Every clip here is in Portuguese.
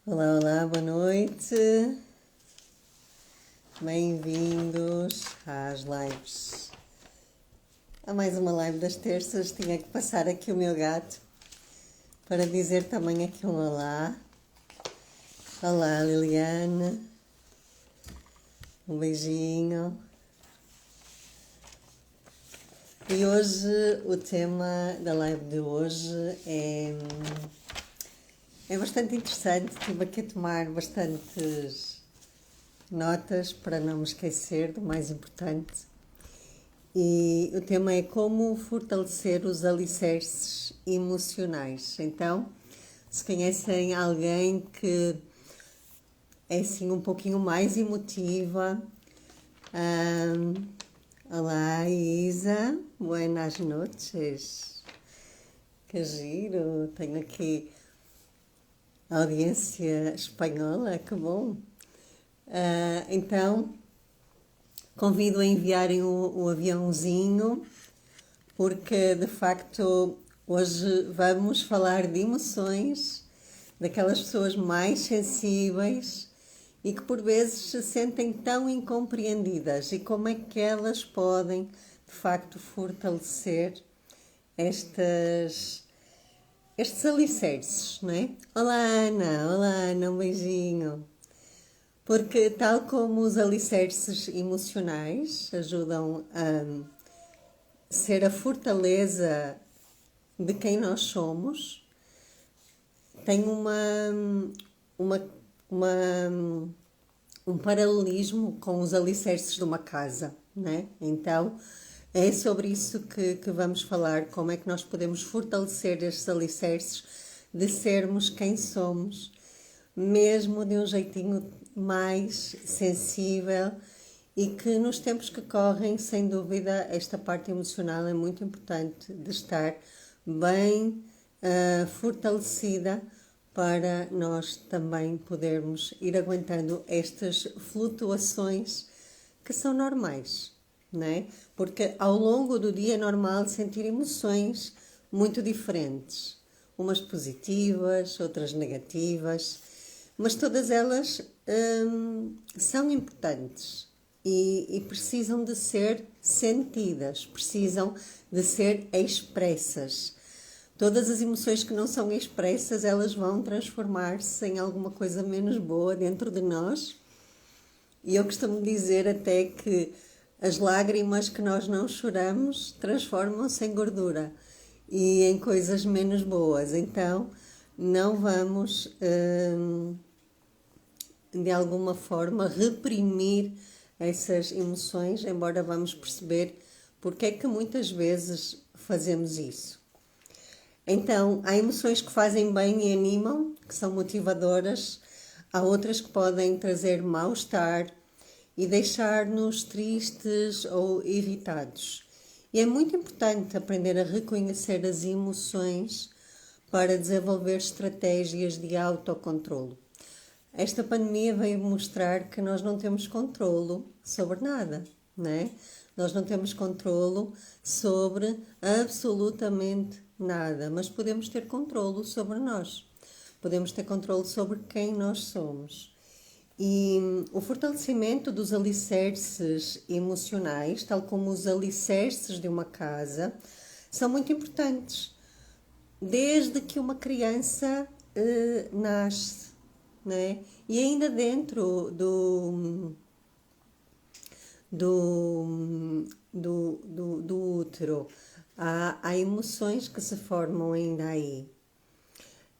Olá, olá, boa noite. Bem-vindos às lives. Há mais uma live das terças. Tinha que passar aqui o meu gato para dizer também aqui um olá. Olá, Liliane. Um beijinho. E hoje, o tema da live de hoje é bastante interessante. Estive aqui a tomar bastantes notas para não me esquecer do mais importante. E o tema é como fortalecer os alicerces emocionais. Então, se conhecem alguém que é assim um pouquinho mais emotiva, olá Isa, buenas noches, que giro, tenho aqui audiência espanhola, que bom. Então, convido a enviarem o aviãozinho, porque de facto hoje vamos falar de emoções, daquelas pessoas mais sensíveis e que por vezes se sentem tão incompreendidas e como é que elas podem de facto fortalecer estes alicerces, não é? Olá Ana, um beijinho. Porque, tal como os alicerces emocionais ajudam a ser a fortaleza de quem nós somos, tem uma, um paralelismo com os alicerces de uma casa, né? Então, é sobre isso que vamos falar, como é que nós podemos fortalecer estes alicerces de sermos quem somos, mesmo de um jeitinho mais sensível e que nos tempos que correm, sem dúvida, esta parte emocional é muito importante de estar bem fortalecida para nós também podermos ir aguentando estas flutuações que são normais, não é? Porque ao longo do dia é normal sentir emoções muito diferentes, umas positivas, outras negativas, mas todas elas são importantes e precisam de ser sentidas, precisam de ser expressas. Todas as emoções que não são expressas, elas vão transformar-se em alguma coisa menos boa dentro de nós. E eu costumo dizer até que as lágrimas que nós não choramos transformam-se em gordura e em coisas menos boas. Então, não vamos, de alguma forma, reprimir essas emoções, embora vamos perceber porque é que muitas vezes fazemos isso. Então, há emoções que fazem bem e animam, que são motivadoras, há outras que podem trazer mal-estar e deixar-nos tristes ou irritados. E é muito importante aprender a reconhecer as emoções para desenvolver estratégias de autocontrolo. Esta pandemia veio mostrar que nós não temos controlo sobre nada, né? Nós não temos controlo sobre absolutamente nada, mas podemos ter controlo sobre nós. Podemos ter controlo sobre quem nós somos. E o fortalecimento dos alicerces emocionais, tal como os alicerces de uma casa, são muito importantes. Desde que uma criança nasce, né? E ainda dentro do útero, há emoções que se formam ainda aí.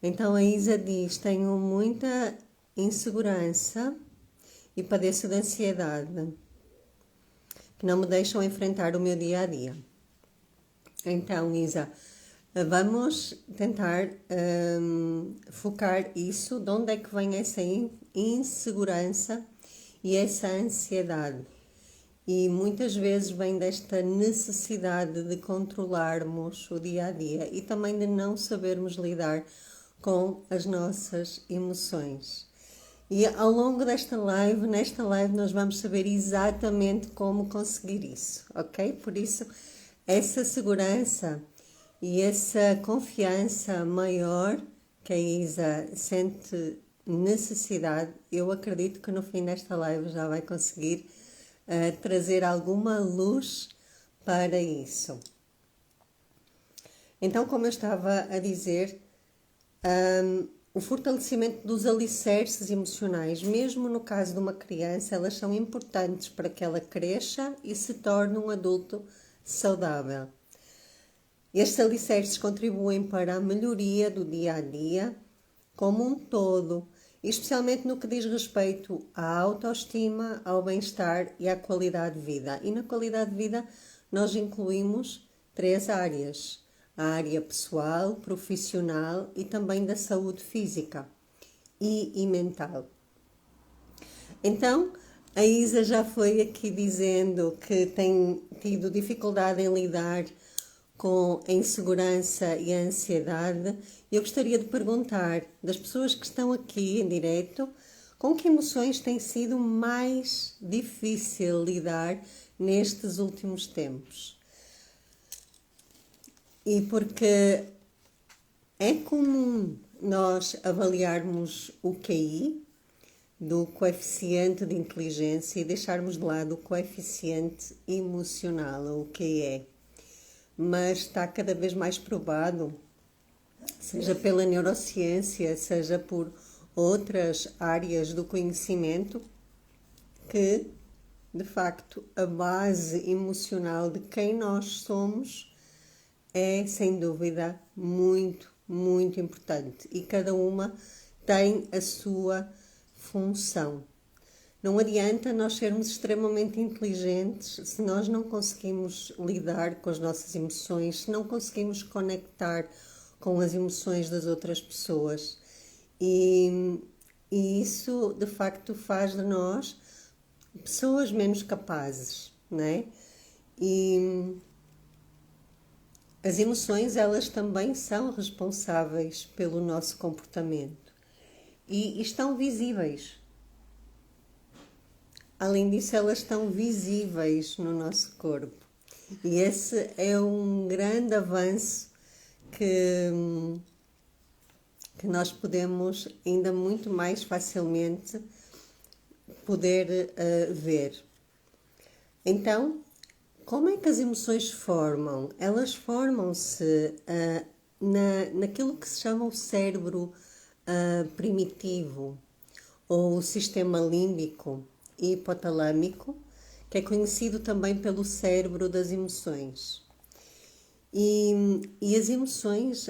Então a Isa diz: tenho muita insegurança e padeço de ansiedade que não me deixam enfrentar o meu dia a dia. Então, Isa, vamos tentar focar isso, de onde é que vem essa insegurança e essa ansiedade. E muitas vezes vem desta necessidade de controlarmos o dia a dia e também de não sabermos lidar com as nossas emoções. E ao longo nesta live nós vamos saber exatamente como conseguir isso, ok? Por isso, essa segurança e essa confiança maior que a Isa sente necessidade, eu acredito que no fim desta live já vai conseguir trazer alguma luz para isso. Então, como eu estava a dizer, o fortalecimento dos alicerces emocionais, mesmo no caso de uma criança, elas são importantes para que ela cresça e se torne um adulto saudável. Estes alicerces contribuem para a melhoria do dia a dia como um todo, especialmente no que diz respeito à autoestima, ao bem-estar e à qualidade de vida. E na qualidade de vida nós incluímos 3 áreas: a área pessoal, profissional e também da saúde física e mental. Então, a Isa já foi aqui dizendo que tem tido dificuldade em lidar com a insegurança e a ansiedade. Eu gostaria de perguntar das pessoas que estão aqui em direto, com que emoções tem sido mais difícil lidar nestes últimos tempos? E porque é comum nós avaliarmos o QI, do coeficiente de inteligência, e deixarmos de lado o coeficiente emocional, ou o QE. Mas está cada vez mais provado, seja pela neurociência, seja por outras áreas do conhecimento, que, de facto, a base emocional de quem nós somos é, sem dúvida, muito, muito importante. E cada uma tem a sua função. Não adianta nós sermos extremamente inteligentes se nós não conseguimos lidar com as nossas emoções, se não conseguimos conectar com as emoções das outras pessoas. E isso, de facto, faz de nós pessoas menos capazes, né? E as emoções, elas também são responsáveis pelo nosso comportamento e estão visíveis. Além disso, elas estão visíveis no nosso corpo. E esse é um grande avanço que nós podemos ainda muito mais facilmente poder ver. Então, como é que as emoções se formam? Elas formam-se naquilo que se chama o cérebro primitivo, ou o sistema límbico e hipotalâmico, que é conhecido também pelo cérebro das emoções. E as emoções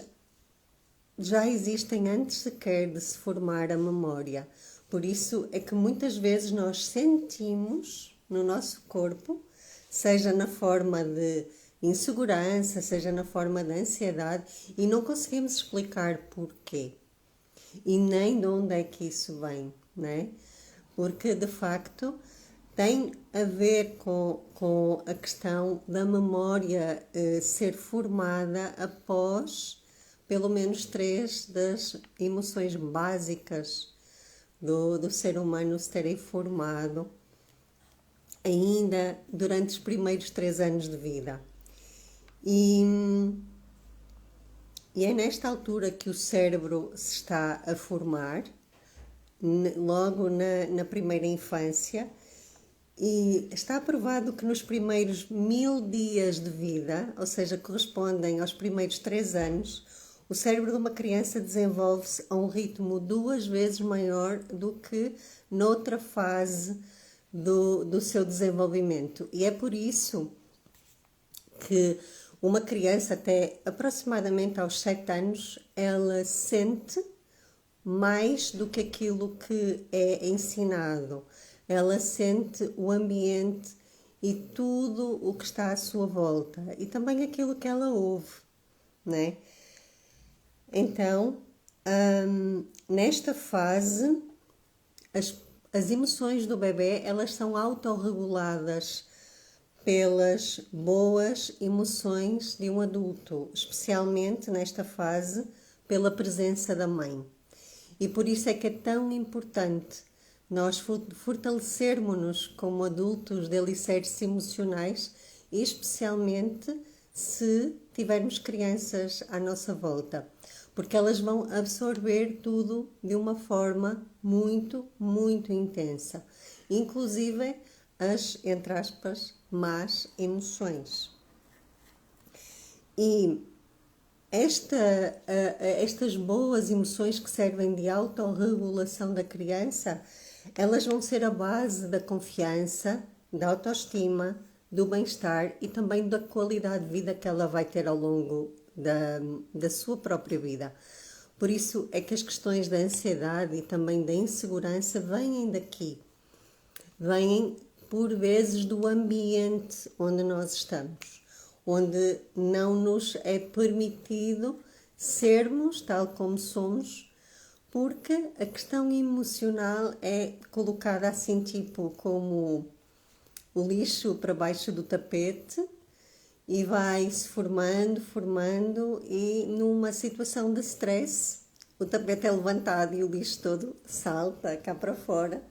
já existem antes sequer de se formar a memória. Por isso é que muitas vezes nós sentimos no nosso corpo, seja na forma de insegurança, seja na forma de ansiedade, e não conseguimos explicar porquê. E nem de onde é que isso vem, né? Porque, de facto, tem a ver com a questão da memória ser formada após pelo menos 3 das emoções básicas do ser humano se terem formado ainda durante os primeiros 3 anos de vida. E é nesta altura que o cérebro se está a formar, logo na primeira infância, e está provado que nos primeiros 1000 dias de vida, ou seja, correspondem aos primeiros 3 anos, o cérebro de uma criança desenvolve-se a um ritmo 2 vezes maior do que noutra fase do seu desenvolvimento. E é por isso que uma criança até aproximadamente aos 7 anos, ela sente mais do que aquilo que é ensinado. Ela sente o ambiente e tudo o que está à sua volta e também aquilo que ela ouve, né? Então, nesta fase, as emoções do bebê, elas são autorreguladas pelas boas emoções de um adulto, especialmente nesta fase, pela presença da mãe. E por isso é que é tão importante nós fortalecermos-nos como adultos de alicerces emocionais, especialmente se tivermos crianças à nossa volta. porque elas vão absorver tudo de uma forma muito, muito intensa, inclusive as, entre aspas, más emoções. E estas boas emoções que servem de autorregulação da criança, elas vão ser a base da confiança, da autoestima, do bem-estar e também da qualidade de vida que ela vai ter ao longo da sua própria vida. Por isso é que as questões da ansiedade e também da insegurança vêm daqui. Vêm, por vezes, do ambiente onde nós estamos, onde não nos é permitido sermos tal como somos, porque a questão emocional é colocada assim, tipo, como o lixo para baixo do tapete e vai-se formando e numa situação de stress, o tapete é levantado e o lixo todo salta cá para fora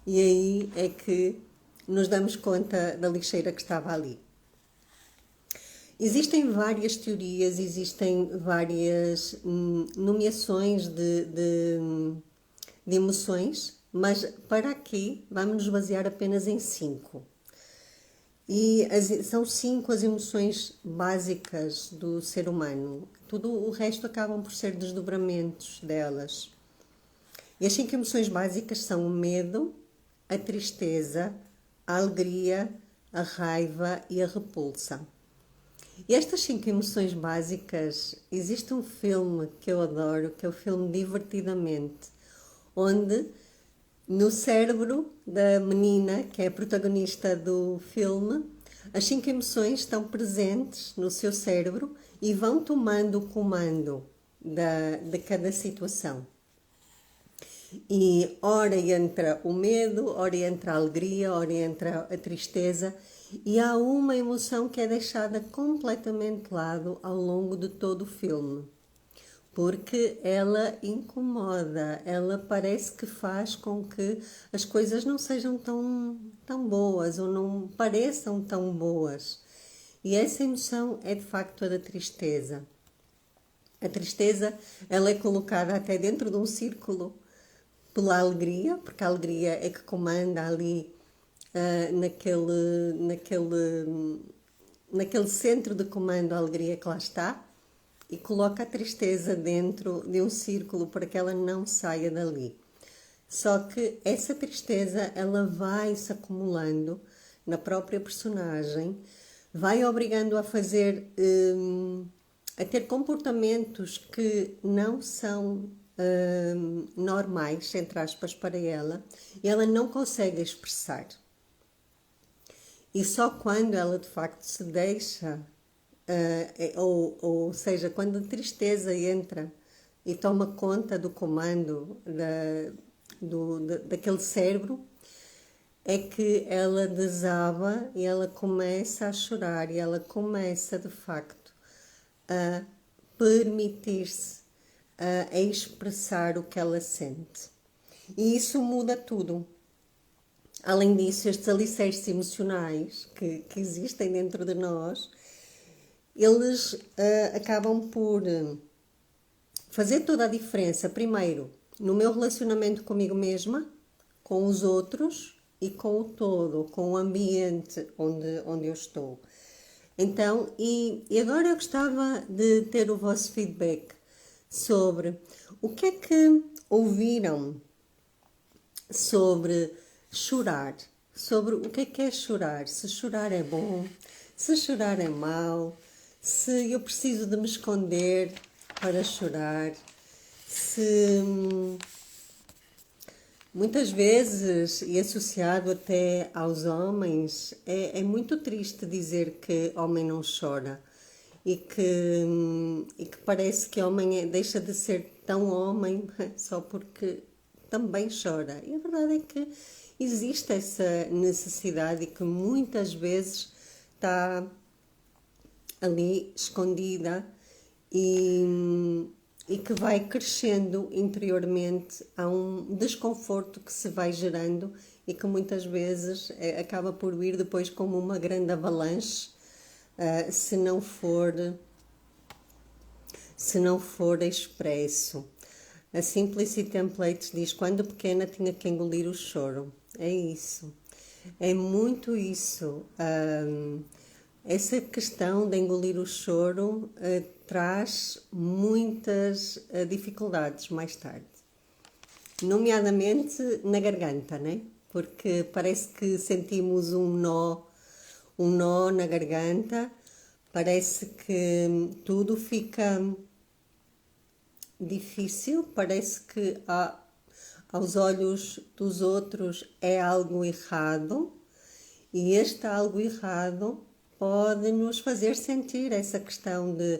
e aí é que nos damos conta da lixeira que estava ali. Existem várias teorias, existem várias nomeações de emoções, mas para aqui vamos nos basear apenas em 5. E são 5 as emoções básicas do ser humano. Tudo o resto acabam por ser desdobramentos delas. E as 5 emoções básicas são o medo, a tristeza, a alegria, a raiva e a repulsa. E estas 5 emoções básicas, existe um filme que eu adoro, que é o filme Divertidamente, onde no cérebro da menina, que é a protagonista do filme, as 5 emoções estão presentes no seu cérebro e vão tomando o comando de cada situação. E ora entra o medo, ora entra a alegria, ora entra a tristeza, e há uma emoção que é deixada completamente de lado ao longo de todo o filme, porque ela incomoda, ela parece que faz com que as coisas não sejam tão boas ou não pareçam tão boas. E essa emoção é de facto a da tristeza. A tristeza, ela é colocada até dentro de um círculo pela alegria, porque a alegria é que comanda ali naquele centro de comando, a alegria que lá está, e coloca a tristeza dentro de um círculo para que ela não saia dali. Só que essa tristeza, ela vai se acumulando na própria personagem, vai obrigando a fazer, a ter comportamentos que não são normais, entre aspas, para ela, e ela não consegue expressar. E só quando ela de facto se deixa, ou seja, quando a tristeza entra e toma conta do comando daquele cérebro, é que ela desaba e ela começa a chorar e ela começa de facto a permitir-se a expressar o que ela sente. E isso muda tudo. Além disso, estes alicerces emocionais que existem dentro de nós, eles acabam por fazer toda a diferença, primeiro, no meu relacionamento comigo mesma, com os outros e com o todo, com o ambiente onde eu estou. Então, e agora eu gostava de ter o vosso feedback sobre o que é que ouviram sobre chorar, sobre o que é chorar, se chorar é bom, se chorar é mau, se eu preciso de me esconder para chorar, se muitas vezes, e associado até aos homens, é muito triste dizer que homem não chora e que parece que homem deixa de ser tão homem só porque também chora. E a verdade é que existe essa necessidade que muitas vezes está ali escondida e que vai crescendo interiormente a um desconforto que se vai gerando e que muitas vezes acaba por vir depois como uma grande avalanche, se se não for expresso. A Simplicity Templates diz: quando pequena tinha que engolir o choro. É isso. É muito isso. Essa questão de engolir o choro traz muitas dificuldades mais tarde. Nomeadamente na garganta, né? Porque parece que sentimos um nó na garganta, parece que tudo fica difícil, parece que aos olhos dos outros é algo errado, e este algo errado pode nos fazer sentir essa questão de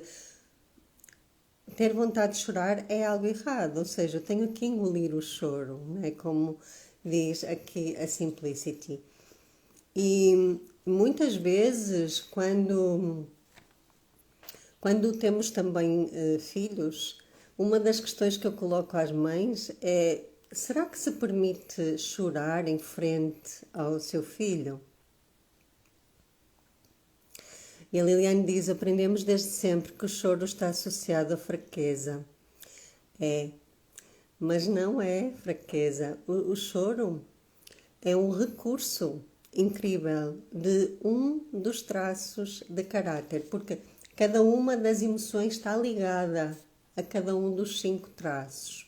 ter vontade de chorar é algo errado, ou seja, eu tenho que engolir o choro, né? Como diz aqui a Simplicity. E muitas vezes, quando temos também filhos, uma das questões que eu coloco às mães é: será que se permite chorar em frente ao seu filho? E a Liliane diz: aprendemos desde sempre que o choro está associado à fraqueza. É, mas não é fraqueza. O choro é um recurso incrível de um dos traços de caráter, porque cada uma das emoções está ligada a cada um dos 5 traços.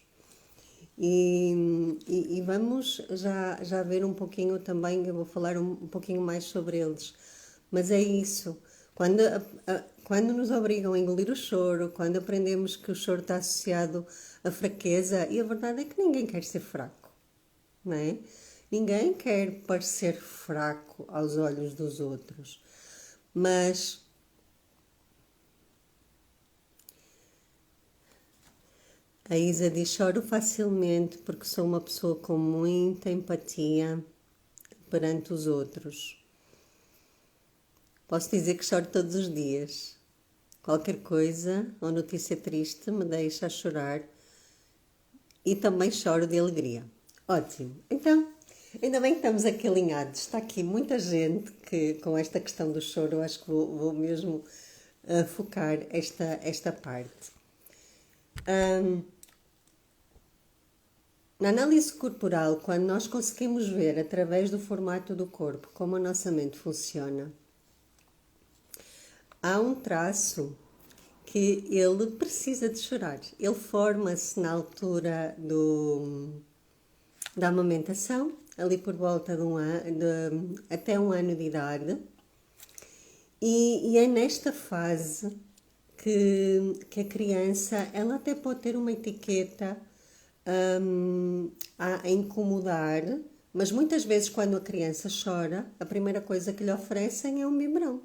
E vamos já ver um pouquinho também, eu vou falar um pouquinho mais sobre eles. Mas é isso. Quando nos obrigam a engolir o choro, quando aprendemos que o choro está associado à fraqueza, e a verdade é que ninguém quer ser fraco, não é? Ninguém quer parecer fraco aos olhos dos outros. Mas a Isa diz: choro facilmente porque sou uma pessoa com muita empatia perante os outros. Posso dizer que choro todos os dias. Qualquer coisa ou notícia triste me deixa chorar e também choro de alegria. Ótimo. Então, ainda bem que estamos aqui alinhados. Está aqui muita gente que, com esta questão do choro, eu acho que vou mesmo focar esta parte. Na análise corporal, quando nós conseguimos ver através do formato do corpo como a nossa mente funciona, há um traço que ele precisa de chorar. Ele forma-se na altura da amamentação, ali por volta até um ano de idade. E é nesta fase que a criança, ela até pode ter uma etiqueta a incomodar, mas muitas vezes quando a criança chora, a primeira coisa que lhe oferecem é um biberão,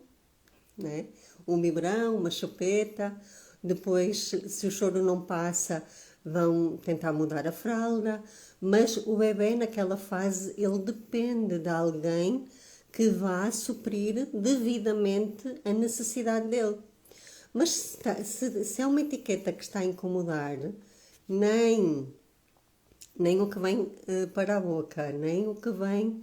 né? Um biberão, uma chupeta. Depois, se o choro não passa, vão tentar mudar a fralda, mas o bebê naquela fase, ele depende de alguém que vá suprir devidamente a necessidade dele. Mas se é uma etiqueta que está a incomodar, nem o que vem para a boca, nem o que vem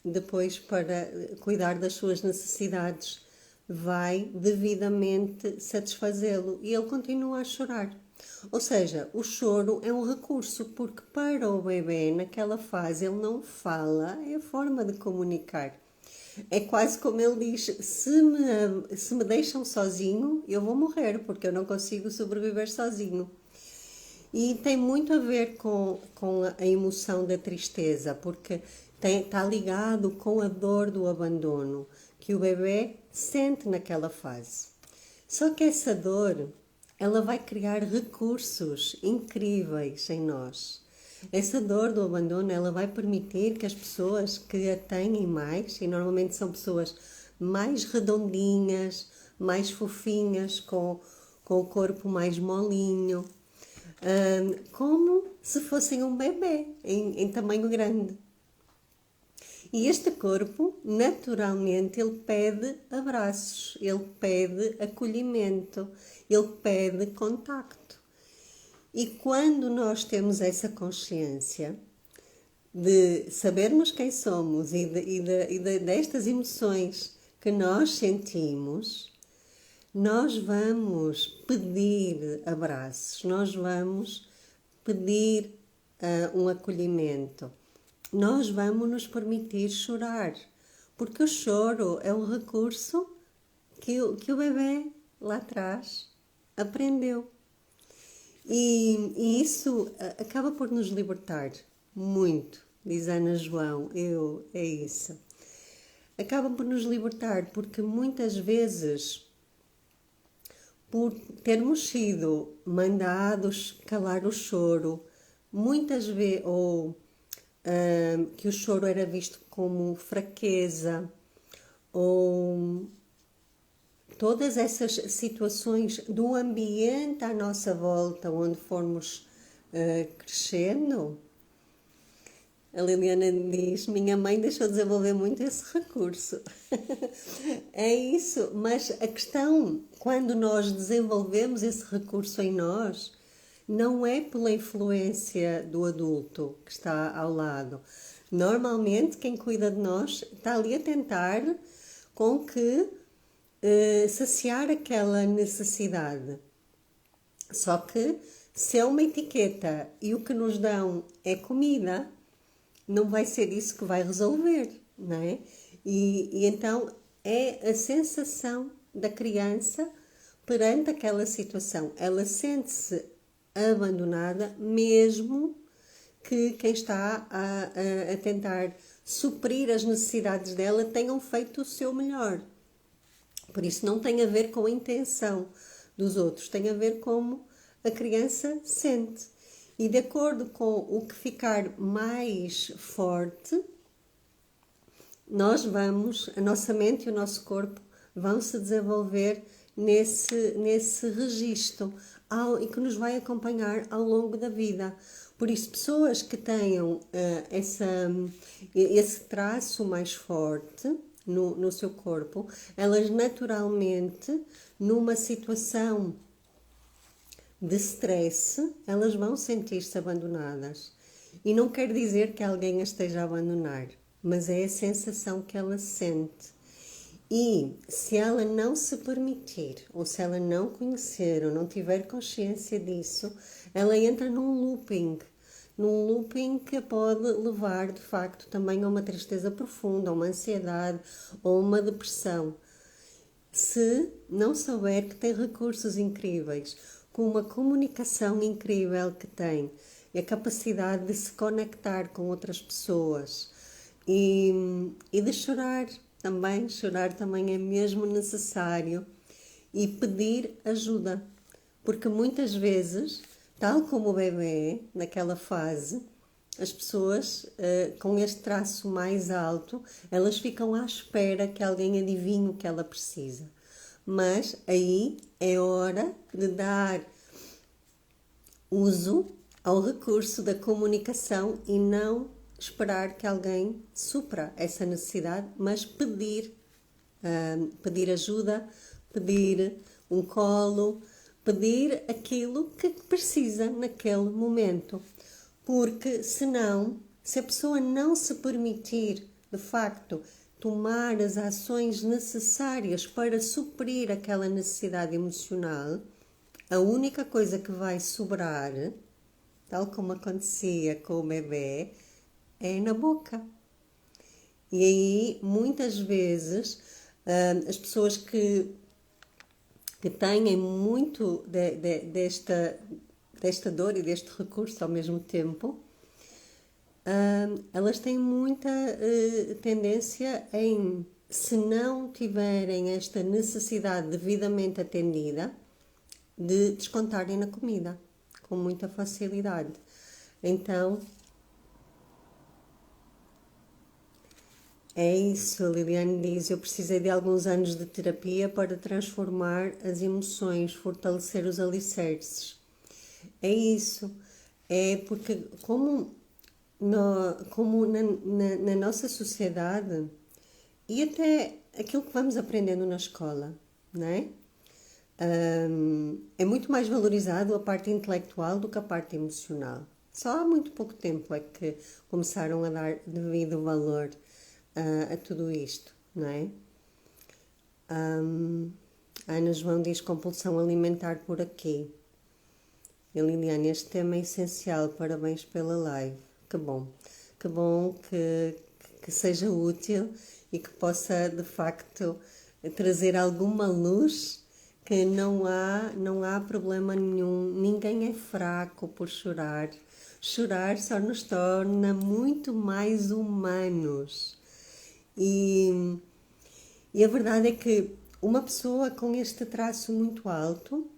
depois para cuidar das suas necessidades vai devidamente satisfazê-lo, e ele continua a chorar. Ou seja, o choro é um recurso, porque para o bebê, naquela fase, ele não fala, é a forma de comunicar. É quase como ele diz: se me deixam sozinho, eu vou morrer, porque eu não consigo sobreviver sozinho. E tem muito a ver com a emoção da tristeza, porque está ligado com a dor do abandono que o bebê sente naquela fase. Só que essa dor, ela vai criar recursos incríveis em nós. Essa dor do abandono, ela vai permitir que as pessoas que a têm mais, e normalmente são pessoas mais redondinhas, mais fofinhas, com o corpo mais molinho, como se fossem um bebê em tamanho grande. E este corpo, naturalmente, ele pede abraços, ele pede acolhimento, ele pede contacto. E quando nós temos essa consciência de sabermos quem somos e destas emoções que nós sentimos, nós vamos pedir abraços, nós vamos pedir um acolhimento, nós vamos nos permitir chorar, porque o choro é um recurso que o bebê lá atrás aprendeu. E isso acaba por nos libertar muito, diz Ana João, é isso. Acaba por nos libertar porque muitas vezes, por termos sido mandados calar o choro, muitas vezes, ou que o choro era visto como fraqueza, ou todas essas situações do ambiente à nossa volta, onde formos crescendo. A Liliana diz, minha mãe deixou desenvolver muito esse recurso. É isso, mas a questão, quando nós desenvolvemos esse recurso em nós, não é pela influência do adulto que está ao lado. Normalmente, quem cuida de nós está ali a tentar com que saciar aquela necessidade. Só que se é uma etiqueta e o que nos dão é comida, não vai ser isso que vai resolver, não é? E então é a sensação da criança perante aquela situação. Ela sente-se abandonada, mesmo que quem está a tentar suprir as necessidades dela tenham feito o seu melhor. Por isso não tem a ver com a intenção dos outros, tem a ver como a criança sente. E de acordo com o que ficar mais forte, a nossa mente e o nosso corpo vão se desenvolver nesse registro e que nos vai acompanhar ao longo da vida. Por isso, pessoas que tenham esse traço mais forte no seu corpo, elas naturalmente, numa situação de stress, elas vão sentir-se abandonadas. E não quer dizer que alguém as esteja a abandonar, mas é a sensação que ela sente. E se ela não se permitir, ou se ela não conhecer, ou não tiver consciência disso, ela entra num looping que pode levar, de facto, também a uma tristeza profunda, a uma ansiedade ou uma depressão. Se não souber que tem recursos incríveis, com uma comunicação incrível que tem, e a capacidade de se conectar com outras pessoas e de chorar também é mesmo necessário, e pedir ajuda, porque muitas vezes, tal como o bebê, naquela fase, as pessoas com este traço mais alto, elas ficam à espera que alguém adivinhe o que ela precisa. Mas aí é hora de dar uso ao recurso da comunicação e não esperar que alguém supra essa necessidade, mas pedir ajuda, pedir um colo, pedir aquilo que precisa naquele momento. Porque senão, se a pessoa não se permitir, de facto, tomar as ações necessárias para suprir aquela necessidade emocional, a única coisa que vai sobrar, tal como acontecia com o bebê, é na boca. E aí, muitas vezes, as pessoas que têm muito desta dor e deste recurso ao mesmo tempo, elas têm muita tendência em, se não tiverem esta necessidade devidamente atendida, de descontarem na comida, com muita facilidade. Então, é isso, a Liliane diz, eu precisei de alguns anos de terapia para transformar as emoções, fortalecer os alicerces. É isso, é porque como na nossa sociedade, e até aquilo que vamos aprendendo na escola, não é? É muito mais valorizado a parte intelectual do que a parte emocional. Só há muito pouco tempo é que começaram a dar devido valor a tudo isto, não é? A Ana João diz compulsão alimentar por aqui. E Liliane, este tema é essencial, parabéns pela live. Que bom que seja útil e que possa de facto trazer alguma luz, que não há problema nenhum, ninguém é fraco por chorar. Chorar só nos torna muito mais humanos. E a verdade é que uma pessoa com este traço muito alto,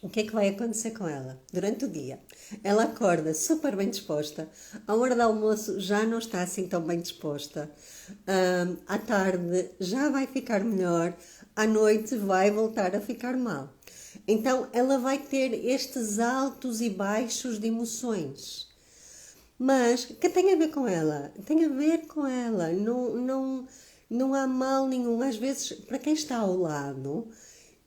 o que é que vai acontecer com ela? Durante o dia, ela acorda super bem disposta, à hora do almoço já não está assim tão bem disposta, à tarde já vai ficar melhor, à noite vai voltar a ficar mal. Então ela vai ter estes altos e baixos de emoções. Mas que tem a ver com ela? Tem a ver com ela. Não há mal nenhum. Às vezes, para quem está ao lado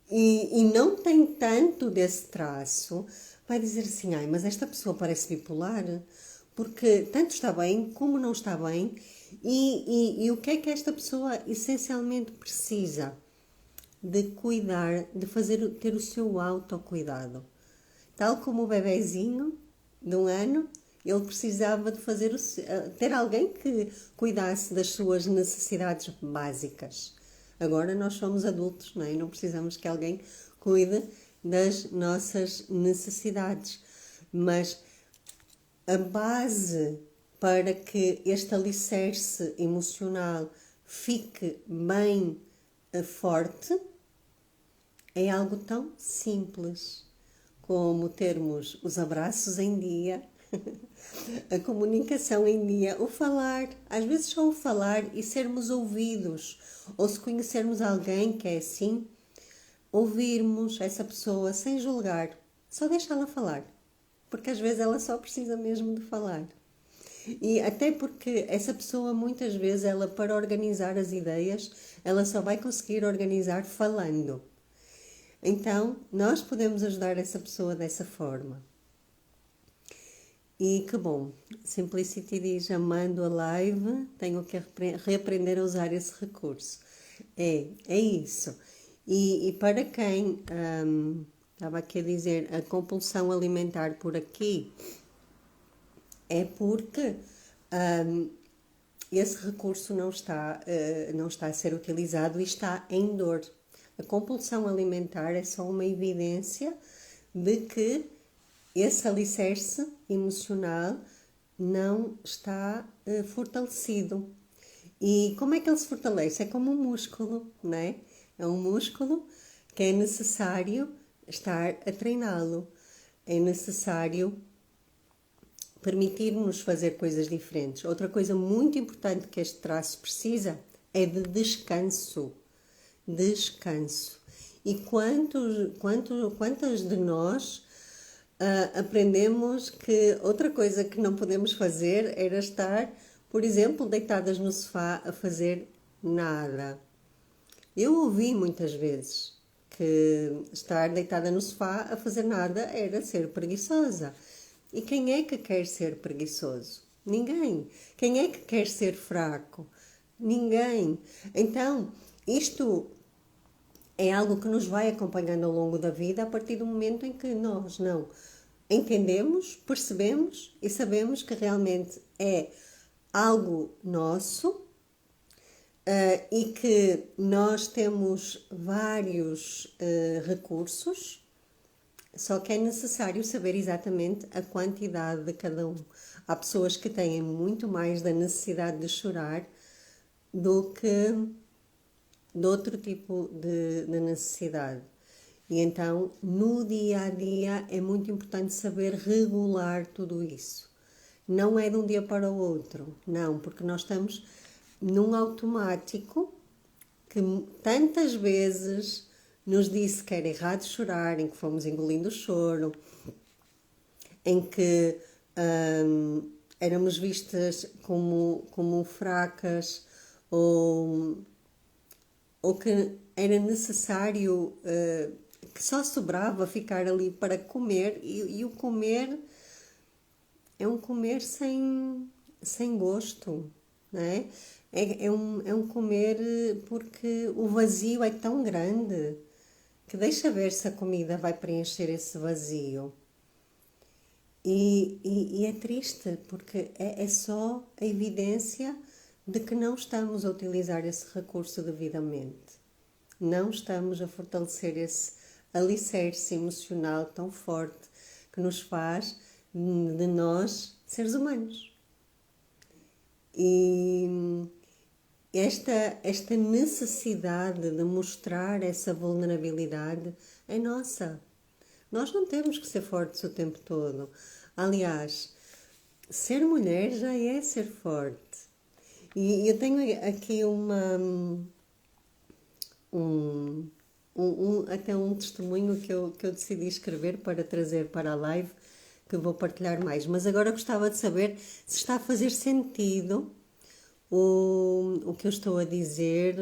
e não tem tanto desse traço, vai dizer assim, ai, mas esta pessoa parece bipolar, porque tanto está bem como não está bem. E o que é que esta pessoa essencialmente precisa? De cuidar, de ter o seu autocuidado. Tal como o bebezinho de 1 ano, ele precisava de ter alguém que cuidasse das suas necessidades básicas. Agora nós somos adultos, não é? Não precisamos que alguém cuide das nossas necessidades. Mas a base para que este alicerce emocional fique bem forte é algo tão simples como termos os abraços em dia, a comunicação em dia, o falar, às vezes só o falar e sermos ouvidos, ou se conhecermos alguém que é assim, ouvirmos essa pessoa sem julgar, só deixá-la falar, porque às vezes ela só precisa mesmo de falar. E até porque essa pessoa muitas vezes, ela para organizar as ideias, ela só vai conseguir organizar falando. Então, nós podemos ajudar essa pessoa dessa forma. E que bom, Simplicity diz, amando a live, tenho que reaprender a usar esse recurso. É isso. E para quem estava aqui a dizer a compulsão alimentar por aqui, é porque esse recurso não está a ser utilizado e está em dor. A compulsão alimentar é só uma evidência de que esse alicerce emocional não está fortalecido. E como é que ele se fortalece? É como um músculo, não é? É um músculo que é necessário estar a treiná-lo. É necessário permitir-nos fazer coisas diferentes. Outra coisa muito importante que este traço precisa é de descanso. Descanso. E quantas de nós aprendemos que outra coisa que não podemos fazer era estar, por exemplo, deitadas no sofá a fazer nada. Eu ouvi muitas vezes que estar deitada no sofá a fazer nada era ser preguiçosa. E quem é que quer ser preguiçoso? Ninguém. Quem é que quer ser fraco? Ninguém. Então, isto é algo que nos vai acompanhando ao longo da vida a partir do momento em que nós não entendemos, percebemos e sabemos que realmente é algo nosso e que nós temos vários recursos, só que é necessário saber exatamente a quantidade de cada um. Há pessoas que têm muito mais da necessidade de chorar do que de outro tipo de necessidade. E então, no dia a dia, é muito importante saber regular tudo isso. Não é de um dia para o outro, não, porque nós estamos num automático que tantas vezes nos disse que era errado chorar, em que fomos engolindo o choro, em que éramos vistas como fracas ou que era necessário, que só sobrava ficar ali para comer, e o comer é um comer sem gosto, não é? É um comer porque o vazio é tão grande, que deixa ver se a comida vai preencher esse vazio. E é triste, porque é só a evidência de que não estamos a utilizar esse recurso devidamente. Não estamos a fortalecer esse alicerce emocional tão forte que nos faz de nós seres humanos. E esta necessidade de mostrar essa vulnerabilidade é nossa. Nós não temos que ser fortes o tempo todo. Aliás, ser mulher já é ser forte. E eu tenho aqui até um testemunho que eu decidi escrever para trazer para a live, que vou partilhar mais. Mas agora gostava de saber se está a fazer sentido o que eu estou a dizer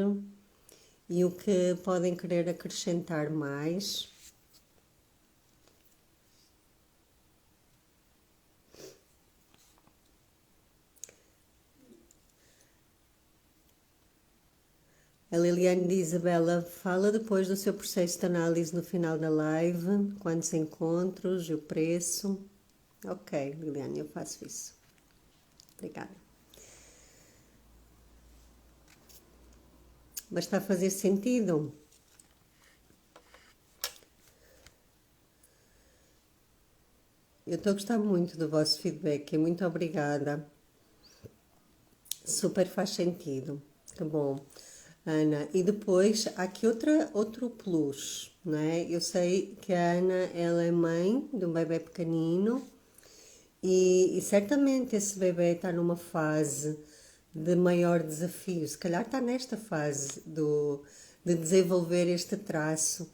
e o que podem querer acrescentar mais. A Liliane de Isabela fala depois do seu processo de análise no final da live, quantos encontros e o preço. Ok, Liliane, eu faço isso. Obrigada. Mas está a fazer sentido? Eu estou a gostar muito do vosso feedback e muito obrigada. Super faz sentido. Tá bom. Ana, e depois há aqui outro plus, não é? Eu sei que a Ana, ela é mãe de um bebê pequenino e certamente esse bebê está numa fase de maior desafio. Se calhar está nesta fase de desenvolver este traço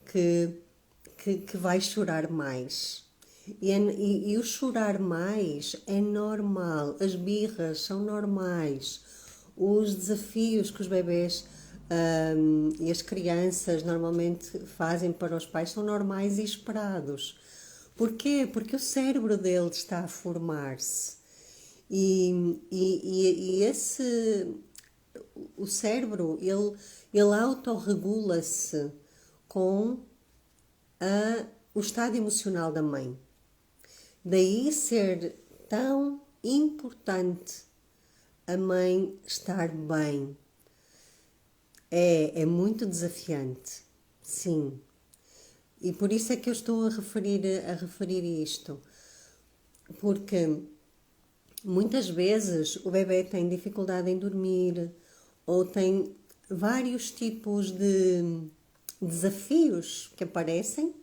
que vai chorar mais. E o chorar mais é normal, as birras são normais, os desafios que os bebês e as crianças normalmente fazem para os pais são normais e esperados. Porquê? Porque o cérebro dele está a formar-se e o cérebro ele autorregula-se com o estado emocional da mãe. Daí ser tão importante a mãe estar bem. É muito desafiante, sim. E por isso é que eu estou a referir isto. Porque muitas vezes o bebê tem dificuldade em dormir ou tem vários tipos de desafios que aparecem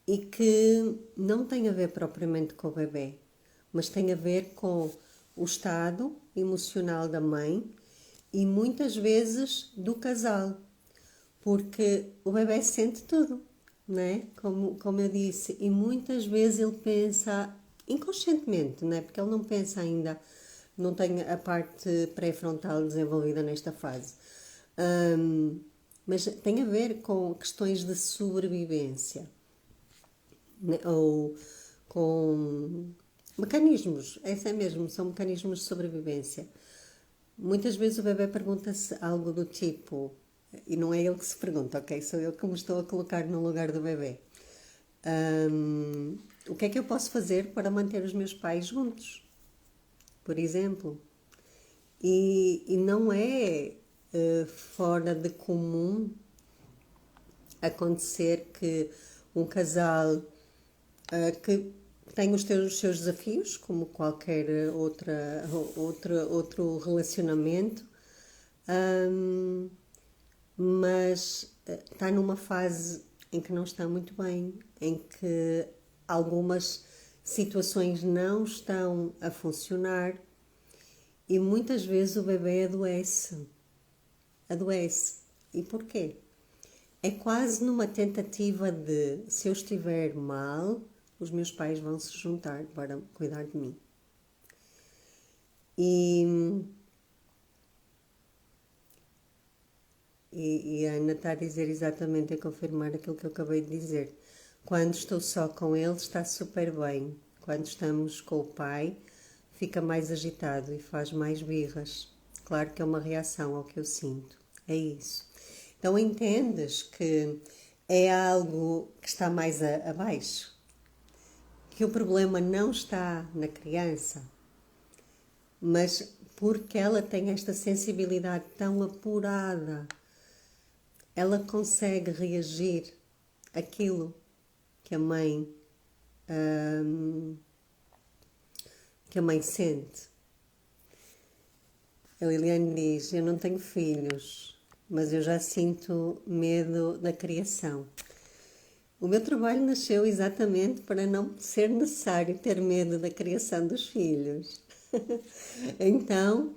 e que não tem a ver propriamente com o bebê, mas tem a ver com o estado emocional da mãe e muitas vezes do casal, porque o bebê sente tudo, né? Como eu disse, e muitas vezes ele pensa inconscientemente, né? Porque ele não pensa ainda, não tem a parte pré-frontal desenvolvida nesta fase. Mas tem a ver com questões de sobrevivência, né? Ou com mecanismos, essa é mesmo, são mecanismos de sobrevivência. Muitas vezes o bebê pergunta-se algo do tipo, e não é ele que se pergunta, ok? Sou eu que me estou a colocar no lugar do bebê. O que é que eu posso fazer para manter os meus pais juntos? Por exemplo. E não é fora de comum acontecer que um casal que tem os seus desafios, como qualquer outro relacionamento, mas está numa fase em que não está muito bem, em que algumas situações não estão a funcionar e muitas vezes o bebê adoece. Adoece. E porquê? É quase numa tentativa de, se eu estiver mal, os meus pais vão se juntar para cuidar de mim. E a Ana está a dizer exatamente, a confirmar aquilo que eu acabei de dizer. Quando estou só com ele, está super bem. Quando estamos com o pai, fica mais agitado e faz mais birras. Claro que é uma reação ao que eu sinto. É isso. Então entendes que é algo que está mais abaixo, que o problema não está na criança, mas porque ela tem esta sensibilidade tão apurada, ela consegue reagir àquilo que a mãe sente. A Liliane diz: eu não tenho filhos, mas eu já sinto medo da criação. O meu trabalho nasceu exatamente para não ser necessário ter medo da criação dos filhos. Então,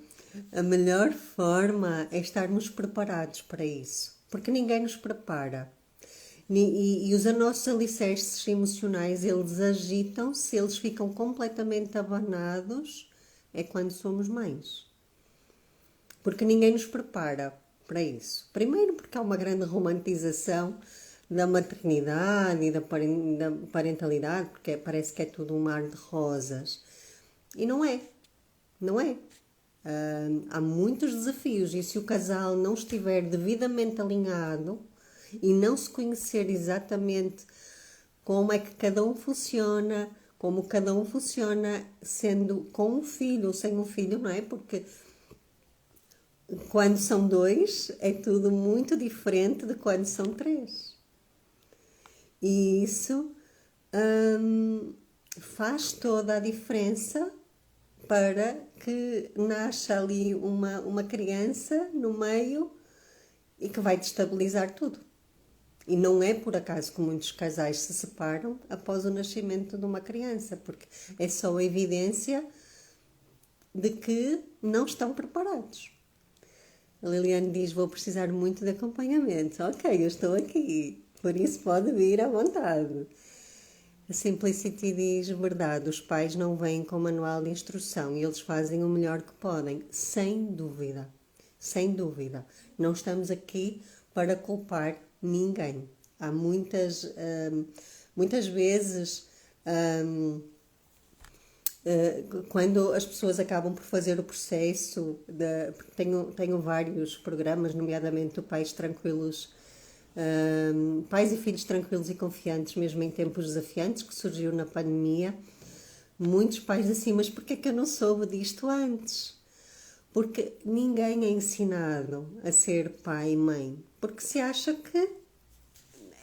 a melhor forma é estarmos preparados para isso, porque ninguém nos prepara. E os nossos alicerces emocionais, eles agitam-se, eles ficam completamente abanados, é quando somos mães. Porque ninguém nos prepara para isso. Primeiro porque há uma grande romantização da maternidade e da parentalidade, porque parece que é tudo um mar de rosas. E não é. Não é. Há muitos desafios e se o casal não estiver devidamente alinhado e não se conhecer exatamente como é que cada um funciona, como cada um funciona sendo com um filho ou sem um filho, não é? Porque quando são dois é tudo muito diferente de quando são três. E isso faz toda a diferença para que nasça ali uma criança no meio e que vai destabilizar tudo. E não é por acaso que muitos casais se separam após o nascimento de uma criança, porque é só a evidência de que não estão preparados. A Liliane diz: vou precisar muito de acompanhamento. Ok, eu estou aqui, por isso pode vir à vontade. A Simplicity diz: verdade, os pais não vêm com manual de instrução e eles fazem o melhor que podem, sem dúvida. Sem dúvida. Não estamos aqui para culpar ninguém. Há muitas vezes, quando as pessoas acabam por fazer o processo, tenho vários programas, nomeadamente o Pais Tranquilos, Pais e Filhos Tranquilos e Confiantes, mesmo em tempos desafiantes, que surgiu na pandemia. Muitos pais assim: mas porquê que eu não soube disto antes? Porque ninguém é ensinado a ser pai e mãe, porque se acha que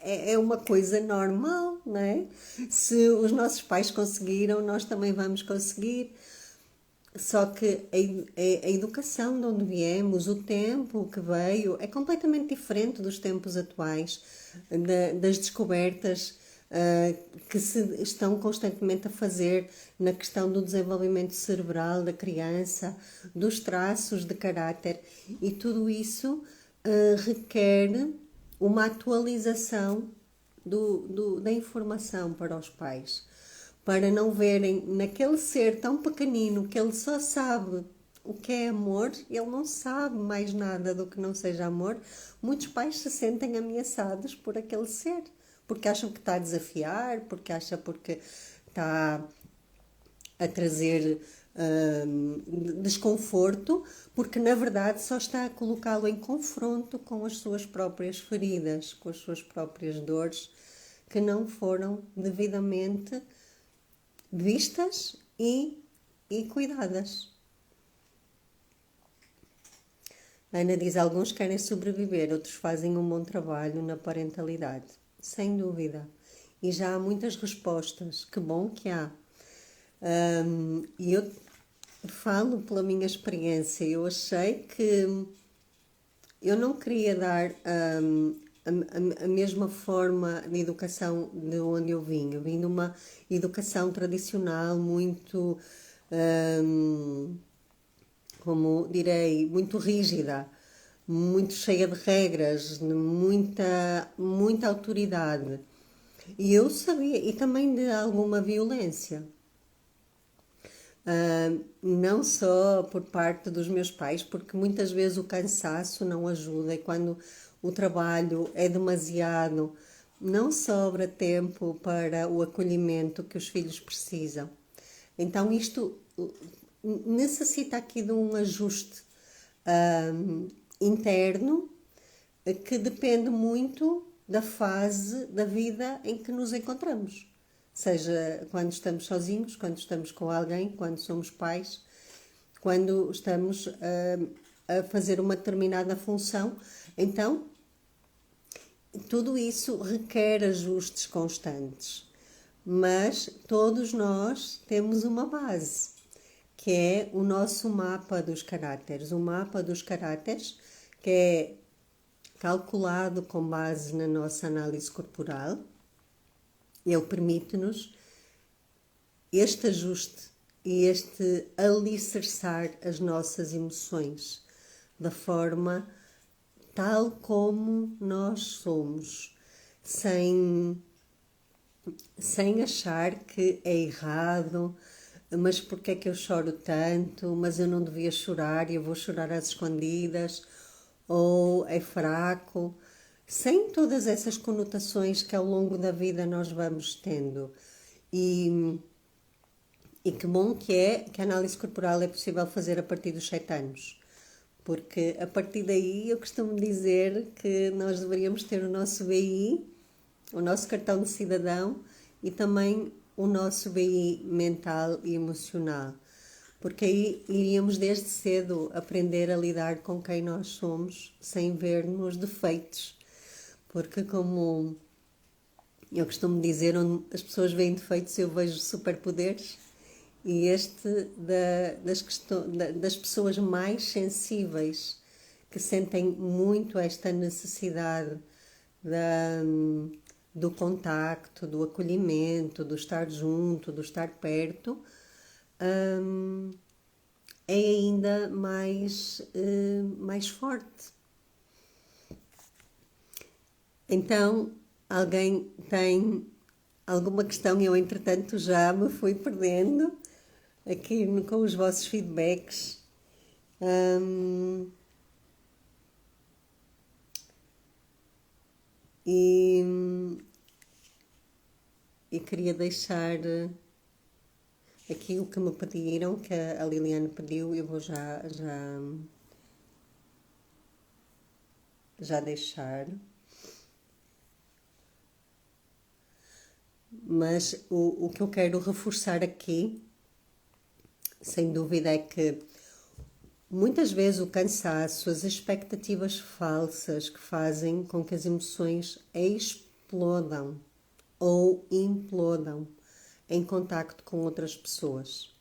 é uma coisa normal, não é? Se os nossos pais conseguiram, nós também vamos conseguir. Só que a educação de onde viemos, o tempo que veio, é completamente diferente dos tempos atuais, das descobertas que se estão constantemente a fazer na questão do desenvolvimento cerebral da criança, dos traços de caráter, e tudo isso requer uma atualização da informação para os pais, para não verem naquele ser tão pequenino que ele só sabe o que é amor, ele não sabe mais nada do que não seja amor. Muitos pais se sentem ameaçados por aquele ser, porque acham que está a desafiar, porque está a trazer desconforto, porque na verdade só está a colocá-lo em confronto com as suas próprias feridas, com as suas próprias dores, que não foram devidamente vistas e cuidadas. A Ana diz: alguns querem sobreviver, outros fazem um bom trabalho na parentalidade. Sem dúvida. E já há muitas respostas. Que bom que há. E eu falo pela minha experiência. Eu achei que eu não queria dar a mesma forma de educação de onde eu vim. Eu vim de uma educação tradicional muito, como direi, muito rígida, muito cheia de regras, de muita autoridade. E eu sabia, e também de alguma violência. Não só por parte dos meus pais, porque muitas vezes o cansaço não ajuda e quando o trabalho é demasiado, não sobra tempo para o acolhimento que os filhos precisam. Então isto necessita aqui de um ajuste interno que depende muito da fase da vida em que nos encontramos. Seja quando estamos sozinhos, quando estamos com alguém, quando somos pais, quando estamos a fazer uma determinada função. Então, tudo isso requer ajustes constantes. Mas todos nós temos uma base, que é o nosso mapa dos caráteres. O mapa dos caráteres, que é calculado com base na nossa análise corporal, ele permite-nos este ajuste e este alicerçar as nossas emoções da forma tal como nós somos, sem achar que é errado, mas porque é que eu choro tanto, mas eu não devia chorar e eu vou chorar às escondidas, ou é fraco, sem todas essas conotações que ao longo da vida nós vamos tendo. E que bom que é que a análise corporal é possível fazer a partir dos 7 anos. Porque a partir daí eu costumo dizer que nós deveríamos ter o nosso BI, o nosso cartão de cidadão e também o nosso BI mental e emocional. Porque aí iríamos desde cedo aprender a lidar com quem nós somos sem vermos defeitos. Porque como eu costumo dizer, onde as pessoas veem defeitos eu vejo superpoderes. E das pessoas mais sensíveis, que sentem muito esta necessidade do contacto, do acolhimento, do estar junto, do estar perto, é ainda mais forte. Então, alguém tem alguma questão? Eu, entretanto, já me fui perdendo aqui com os vossos feedbacks. E queria deixar aqui o que me pediram, que a Liliane pediu, eu vou já deixar. Mas o que eu quero reforçar aqui, sem dúvida, é que muitas vezes o cansaço, as expectativas falsas que fazem com que as emoções explodam ou implodam em contacto com outras pessoas.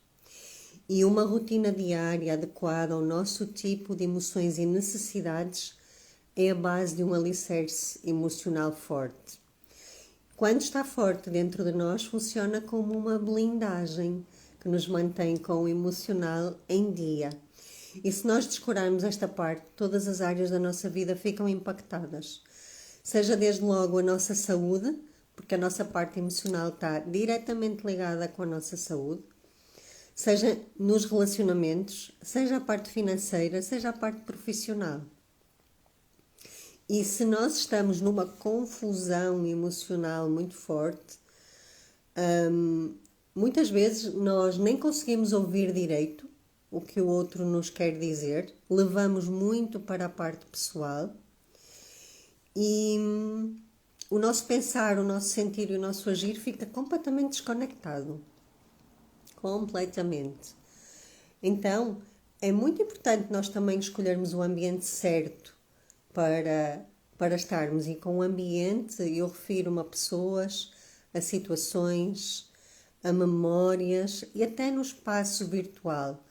E uma rotina diária adequada ao nosso tipo de emoções e necessidades é a base de um alicerce emocional forte. Quando está forte dentro de nós, funciona como uma blindagem que nos mantém com o emocional em dia. E se nós descurarmos esta parte, todas as áreas da nossa vida ficam impactadas. Seja desde logo a nossa saúde, porque a nossa parte emocional está diretamente ligada com a nossa saúde, seja nos relacionamentos, seja a parte financeira, seja a parte profissional. E se nós estamos numa confusão emocional muito forte, muitas vezes nós nem conseguimos ouvir direito o que o outro nos quer dizer, levamos muito para a parte pessoal e o nosso pensar, o nosso sentir e o nosso agir fica completamente desconectado. Completamente. Então, é muito importante nós também escolhermos o ambiente certo para estarmos. E com o ambiente eu refiro-me a pessoas, a situações, a memórias e até no espaço virtual.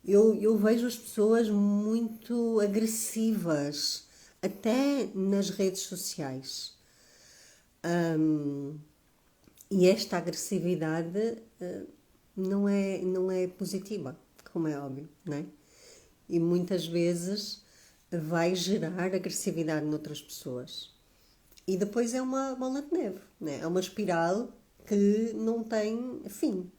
Eu vejo as pessoas muito agressivas, até nas redes sociais. E esta agressividade não é positiva, como é óbvio, não é? E muitas vezes vai gerar agressividade noutras pessoas. E depois é uma bola de neve, né? É uma espiral que não tem fim.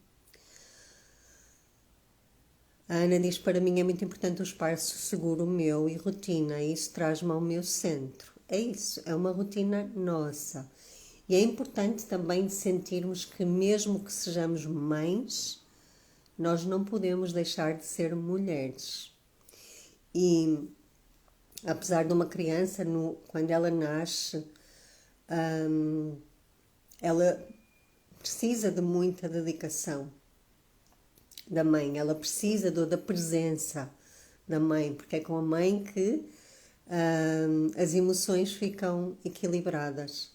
A Ana diz, para mim é muito importante o espaço seguro meu e rotina, e isso traz-me ao meu centro. É isso, é uma rotina nossa. E é importante também sentirmos que mesmo que sejamos mães, nós não podemos deixar de ser mulheres. E Apesar de uma criança, quando ela nasce, ela precisa de muita dedicação da mãe, ela precisa da presença da mãe, porque é com a mãe que as emoções ficam equilibradas.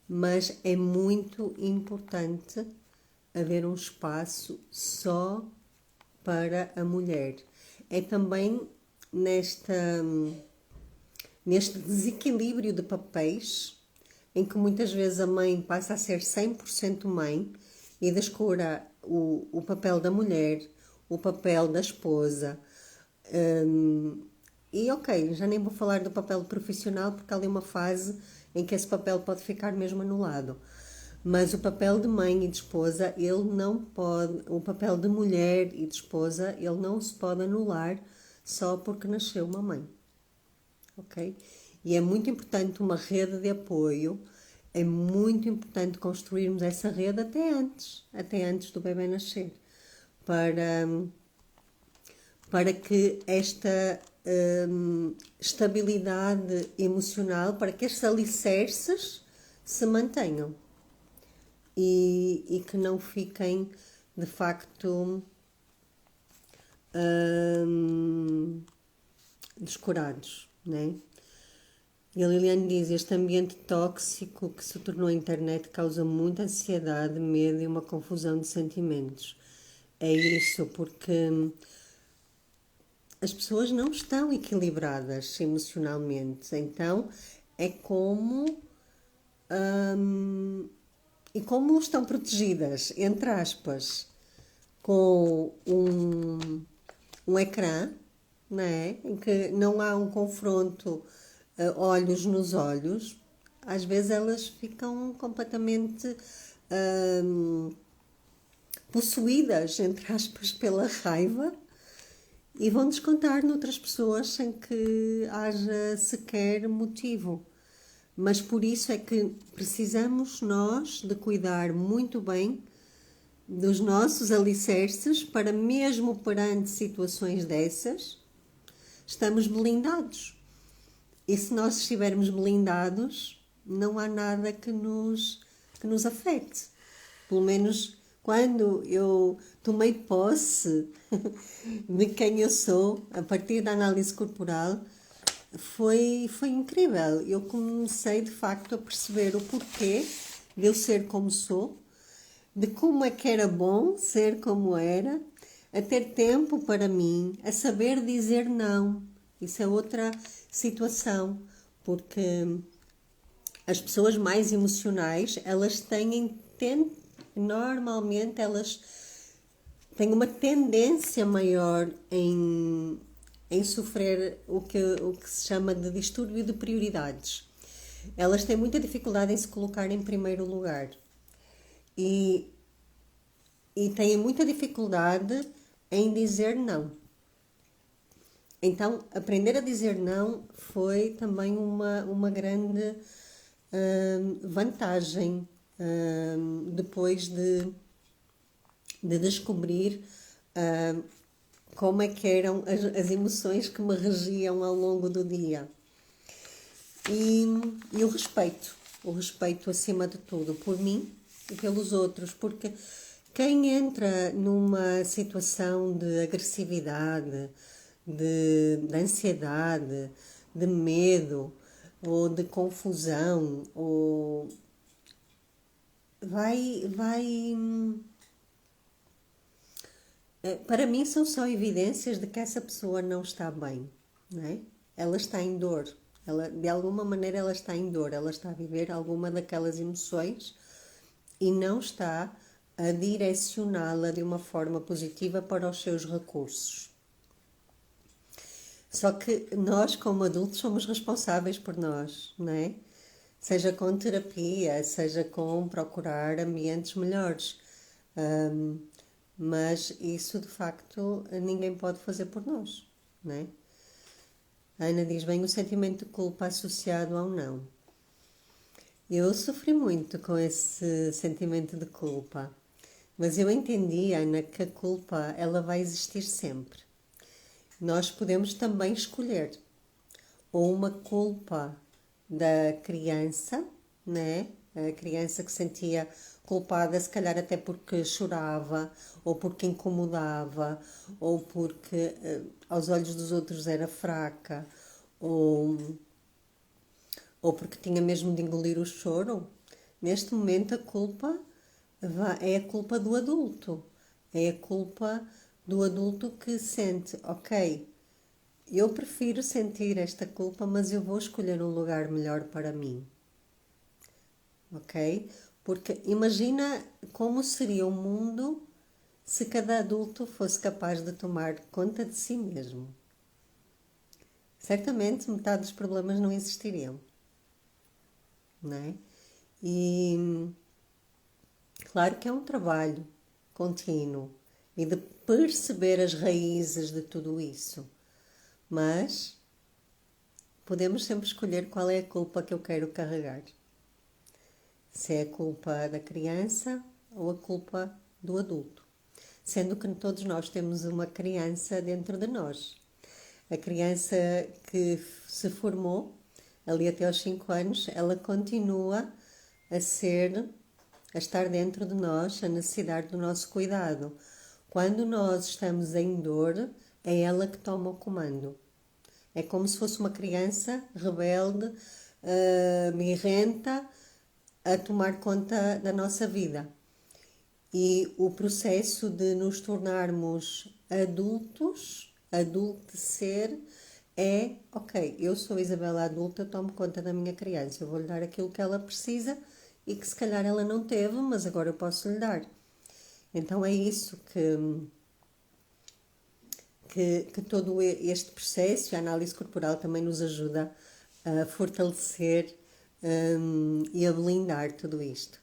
Mas é muito importante haver um espaço só para a mulher. É também neste desequilíbrio de papéis, em que muitas vezes a mãe passa a ser 100% mãe e descura o papel da mulher, o papel da esposa. E ok, já nem vou falar do papel profissional, porque há ali uma fase em que esse papel pode ficar mesmo anulado. Mas o papel de mãe e de esposa, ele não pode, o papel de mulher e de esposa, ele não se pode anular só porque nasceu uma mãe. Ok? E é muito importante uma rede de apoio, é muito importante construirmos essa rede até antes do bebê nascer, para que esta estabilidade emocional, para que estes alicerces se mantenham e que não fiquem de facto descurados, né? E a Liliane diz: este ambiente tóxico que se tornou a internet causa muita ansiedade, medo e uma confusão de sentimentos. É isso, porque as pessoas não estão equilibradas emocionalmente. Então, é como. E como estão protegidas, entre aspas, com um ecrã, não é? Em que não há um confronto olhos nos olhos, às vezes elas ficam completamente possuídas, entre aspas, pela raiva e vão descontar noutras pessoas sem que haja sequer motivo. Mas por isso é que precisamos nós de cuidar muito bem dos nossos alicerces para mesmo perante situações dessas, estamos blindados. E se nós estivermos blindados, não há nada que nos afete. Pelo menos quando eu tomei posse de quem eu sou, a partir da análise corporal, foi incrível. Eu comecei de facto a perceber o porquê de eu ser como sou, de como é que era bom ser como era, a ter tempo para mim, a saber dizer não. Isso é outra situação, porque as pessoas mais emocionais, normalmente elas têm uma tendência maior em sofrer o que se chama de distúrbio de prioridades. Elas têm muita dificuldade em se colocar em primeiro lugar e têm muita dificuldade em dizer não. Então, aprender a dizer não foi também uma grande vantagem depois de descobrir como é que eram as emoções que me regiam ao longo do dia. E o respeito acima de tudo, por mim e pelos outros, porque quem entra numa situação de agressividade, de ansiedade, de medo ou de confusão, ou vai para mim são só evidências de que essa pessoa não está bem, não é? Ela está em dor, de alguma maneira ela está em dor, ela está a viver alguma daquelas emoções e não está a direcioná-la de uma forma positiva para os seus recursos. Só que nós, como adultos, somos responsáveis por nós, não é? Seja com terapia, seja com procurar ambientes melhores. Mas isso, de facto, ninguém pode fazer por nós, não é? A Ana diz, bem, o sentimento de culpa associado ao não. Eu sofri muito com esse sentimento de culpa, mas eu entendi, Ana, que a culpa, ela vai existir sempre. Nós podemos também escolher ou uma culpa da criança, né? A criança que sentia culpada, se calhar até porque chorava, ou porque incomodava, ou porque aos olhos dos outros era fraca, ou, ou porque tinha mesmo de engolir o choro. Neste momento, a culpa é a culpa do adulto. É a culpa do adulto que sente, ok, eu prefiro sentir esta culpa, mas eu vou escolher um lugar melhor para mim. Ok? Porque imagina como seria o mundo se cada adulto fosse capaz de tomar conta de si mesmo. Certamente metade dos problemas não existiriam, não é? E claro que é um trabalho contínuo e de perceber as raízes de tudo isso, mas podemos sempre escolher qual é a culpa que eu quero carregar. Se é a culpa da criança ou a culpa do adulto. Sendo que todos nós temos uma criança dentro de nós. A criança que se formou ali até aos 5 anos, ela continua a ser, a estar dentro de nós, a necessitar do nosso cuidado. Quando nós estamos em dor, é ela que toma o comando. É como se fosse uma criança rebelde, birrenta, a tomar conta da nossa vida. E o processo de nos tornarmos adultos, adultecer, é, ok, eu sou a Isabela adulta, eu tomo conta da minha criança, eu vou-lhe dar aquilo que ela precisa e que se calhar ela não teve, mas agora eu posso lhe dar. Então é isso que todo este processo, a análise corporal também nos ajuda a fortalecer e a blindar tudo isto.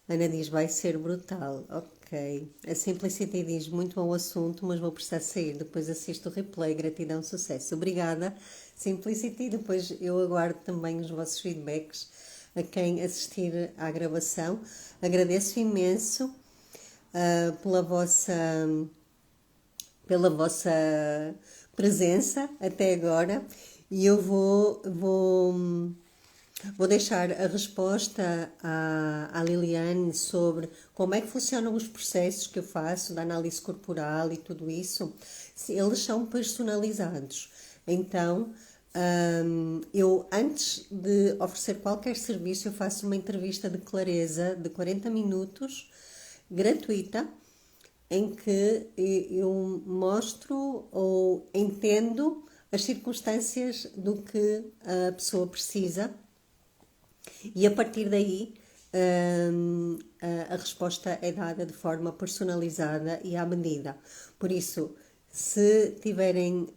Ana diz, vai ser brutal. Ok. A Simplicity diz, muito bom assunto, mas vou precisar sair. Depois assisto o replay. Gratidão, sucesso. Obrigada, Simplicity. Depois eu aguardo também os vossos feedbacks a quem assistir à gravação. Agradeço imenso pela vossa presença até agora e eu vou deixar a resposta à Liliane sobre como é que funcionam os processos que eu faço da análise corporal e tudo isso. Eles são personalizados. Então, eu antes de oferecer qualquer serviço, eu faço uma entrevista de clareza de 40 minutos, gratuita, em que eu mostro ou entendo as circunstâncias do que a pessoa precisa e a partir daí a resposta é dada de forma personalizada e à medida. Por isso, se tiverem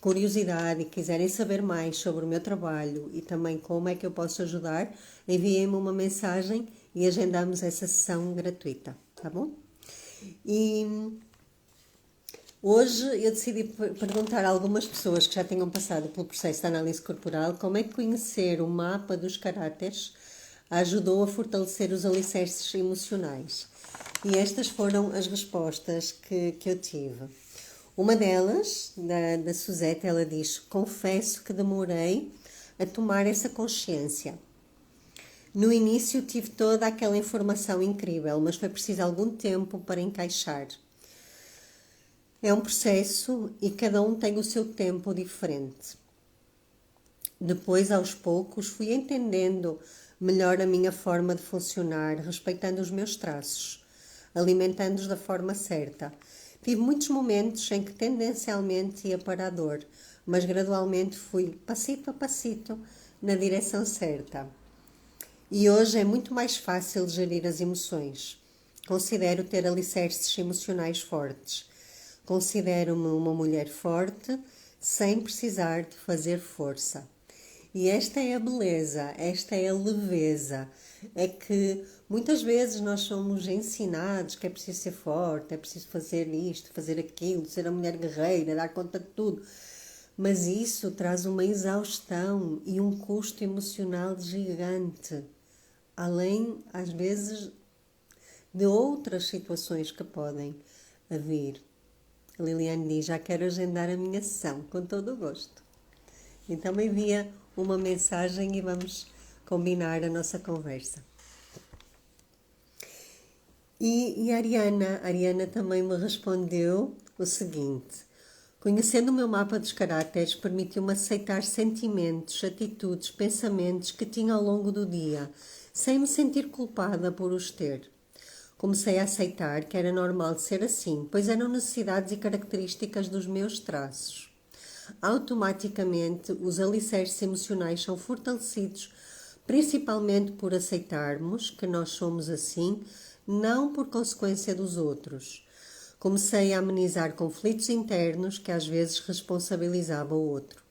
curiosidade e quiserem saber mais sobre o meu trabalho e também como é que eu posso ajudar, enviem-me uma mensagem e agendamos essa sessão gratuita, tá bom? E hoje eu decidi perguntar a algumas pessoas que já tenham passado pelo processo de análise corporal como é que conhecer o mapa dos caráteres ajudou a fortalecer os alicerces emocionais. E estas foram as respostas que eu tive. Uma delas, da Suzette, ela diz: confesso que demorei a tomar essa consciência. No início tive toda aquela informação incrível, mas foi preciso algum tempo para encaixar. É um processo e cada um tem o seu tempo diferente. Depois, aos poucos, fui entendendo melhor a minha forma de funcionar, respeitando os meus traços, alimentando-os da forma certa. Tive muitos momentos em que tendencialmente ia para a dor, mas gradualmente fui, passito a passito, na direção certa. E hoje é muito mais fácil gerir as emoções. Considero ter alicerces emocionais fortes. Considero-me uma mulher forte, sem precisar de fazer força. E esta é a beleza, esta é a leveza. É que muitas vezes nós somos ensinados que é preciso ser forte, é preciso fazer isto, fazer aquilo, ser a mulher guerreira, dar conta de tudo. Mas isso traz uma exaustão e um custo emocional gigante. Além, às vezes, de outras situações que podem vir. A Liliane diz, já quero agendar a minha sessão, com todo o gosto. Então me envia uma mensagem e vamos combinar a nossa conversa. E a Ariana também me respondeu o seguinte: conhecendo o meu mapa dos caracteres, permitiu-me aceitar sentimentos, atitudes, pensamentos que tinha ao longo do dia, sem me sentir culpada por os ter. Comecei a aceitar que era normal ser assim, pois eram necessidades e características dos meus traços. Automaticamente, os alicerces emocionais são fortalecidos, principalmente por aceitarmos que nós somos assim, não por consequência dos outros. Comecei a amenizar conflitos internos que às vezes responsabilizavam o outro.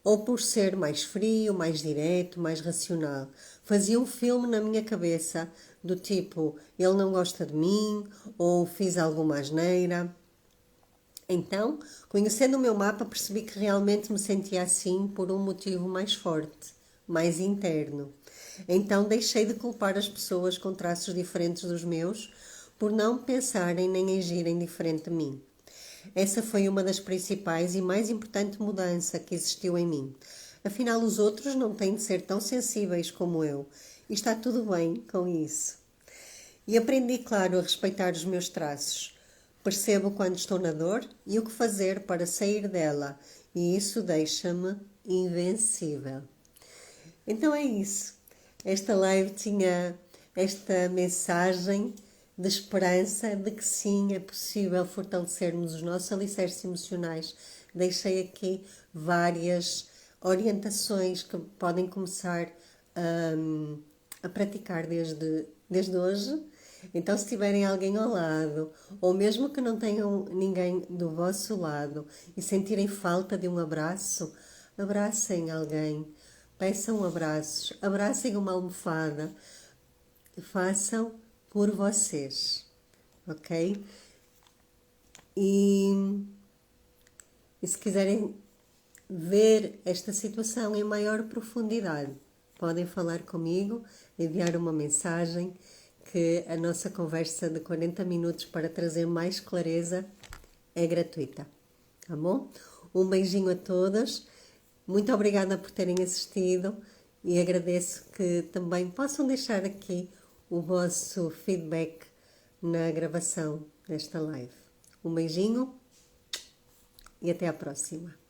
Ou por ser mais frio, mais direto, mais racional. Fazia um filme na minha cabeça do tipo, ele não gosta de mim, ou fiz alguma asneira. Então, conhecendo o meu mapa, percebi que realmente me sentia assim por um motivo mais forte, mais interno. Então, deixei de culpar as pessoas com traços diferentes dos meus por não pensarem nem agirem diferente de mim. Essa foi uma das principais e mais importantes mudanças que existiu em mim. Afinal, os outros não têm de ser tão sensíveis como eu. E está tudo bem com isso. E aprendi, claro, a respeitar os meus traços. Percebo quando estou na dor e o que fazer para sair dela. E isso deixa-me invencível. Então é isso. Esta live tinha esta mensagem de esperança de que sim, é possível fortalecermos os nossos alicerces emocionais. Deixei aqui várias orientações que podem começar a praticar desde hoje. Então, se tiverem alguém ao lado, ou mesmo que não tenham ninguém do vosso lado e sentirem falta de um abraço, abracem alguém, peçam abraços, abracem uma almofada, façam por vocês, ok? E se quiserem ver esta situação em maior profundidade, podem falar comigo, enviar uma mensagem, que a nossa conversa de 40 minutos para trazer mais clareza é gratuita, tá bom? Um beijinho a todas, muito obrigada por terem assistido e agradeço que também possam deixar aqui o vosso feedback na gravação desta live. Um beijinho e até à próxima.